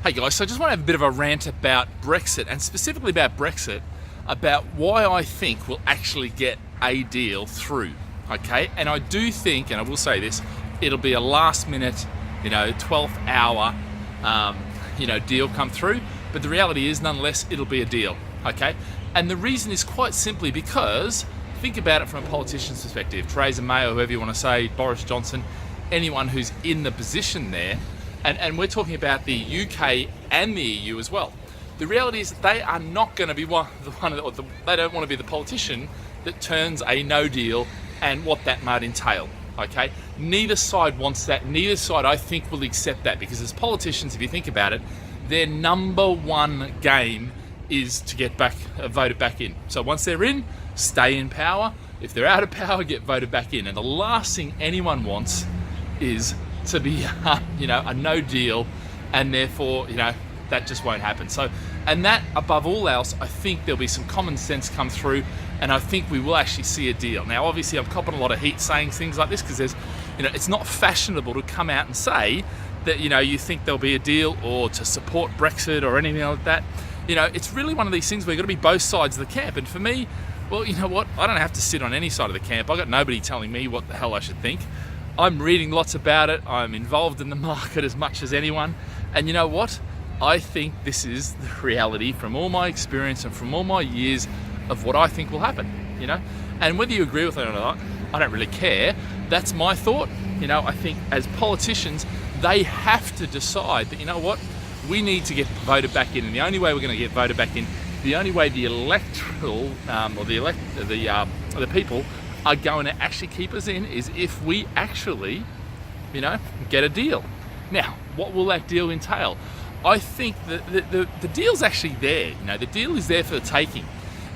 Hey guys, so I just want to have a bit of a rant about Brexit, and specifically about Brexit, about why I think we'll actually get a deal through, okay? And I do think, and I will say this, it'll be a last minute, 12th hour, deal come through, but the reality is, nonetheless, it'll be a deal, okay? And the reason is quite simply because, think about it from a politician's perspective, Theresa May, or whoever you want to say, Boris Johnson, anyone who's in the position there, and we're talking about the UK and the EU as well. The reality is that they are not going to be they don't want to be the politician that turns a no deal and what that might entail, okay? Neither side wants that. Neither side, I think, will accept that, because as politicians, if you think about it, their number one game is to get voted back in. So once they're in, stay in power. If they're out of power, get voted back in. And the last thing anyone wants is to be, a no deal, and therefore, that just won't happen. So, and that above all else, I think there'll be some common sense come through, and I think we will actually see a deal. Now, obviously, I'm copping a lot of heat saying things like this, because there's, it's not fashionable to come out and say that, you think there'll be a deal, or to support Brexit or anything like that. It's really one of these things where you've got to be both sides of the camp. And for me, well, you know what? I don't have to sit on any side of the camp. I've got nobody telling me what the hell I should think. I'm reading lots about it. I'm involved in the market as much as anyone. And you know what? I think this is the reality from all my experience and from all my years of what I think will happen, And whether you agree with it or not, I don't really care. That's my thought. I think as politicians, they have to decide that, we need to get voted back in. And the only way we're going to get voted back in, the only way the electoral, the people are going to actually keep us in, is if we actually, get a deal. Now, what will that deal entail? I think that the deal's actually there. The deal is there for the taking.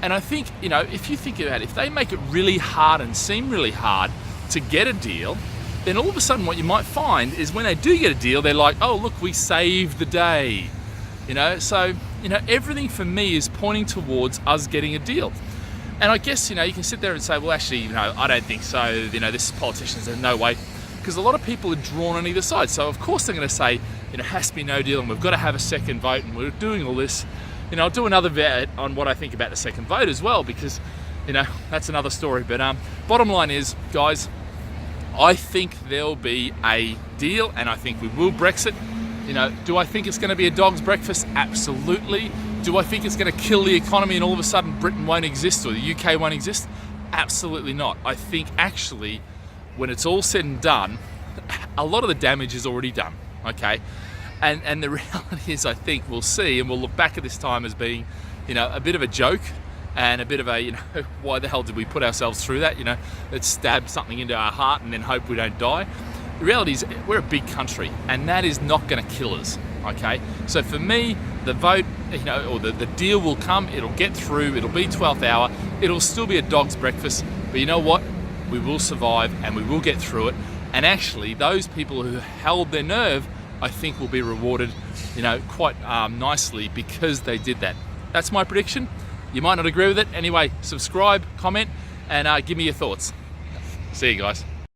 And I think, if you think about it, if they make it really hard and seem really hard to get a deal, then all of a sudden what you might find is when they do get a deal, they're like, oh, look, we saved the day. So, everything for me is pointing towards us getting a deal. And I guess, you can sit there and say, well, actually, I don't think so. This politicians, there's no way. Because a lot of people are drawn on either side. So, of course, they're going to say, it has to be no deal, and we've got to have a second vote, and we're doing all this. I'll do another vet on what I think about the second vote as well, because, that's another story. But bottom line is, guys, I think there'll be a deal, and I think we will Brexit. Do I think it's going to be a dog's breakfast? Absolutely. Do I think it's going to kill the economy and all of a sudden Britain won't exist or the UK won't exist? Absolutely not. I think actually, when it's all said and done, a lot of the damage is already done, okay? And the reality is, I think we'll see, and we'll look back at this time as being, a bit of a joke, and a bit of a, why the hell did we put ourselves through that? Let's stab something into our heart and then hope we don't die. The reality is, we're a big country, and that is not going to kill us, okay? So for me, the vote, or the deal will come, it'll get through, it'll be 12th hour, it'll still be a dog's breakfast, but you know what? We will survive, and we will get through it. And actually, those people who held their nerve, I think will be rewarded, quite nicely, because they did that. That's my prediction. You might not agree with it. Anyway, subscribe, comment, and give me your thoughts. See you guys.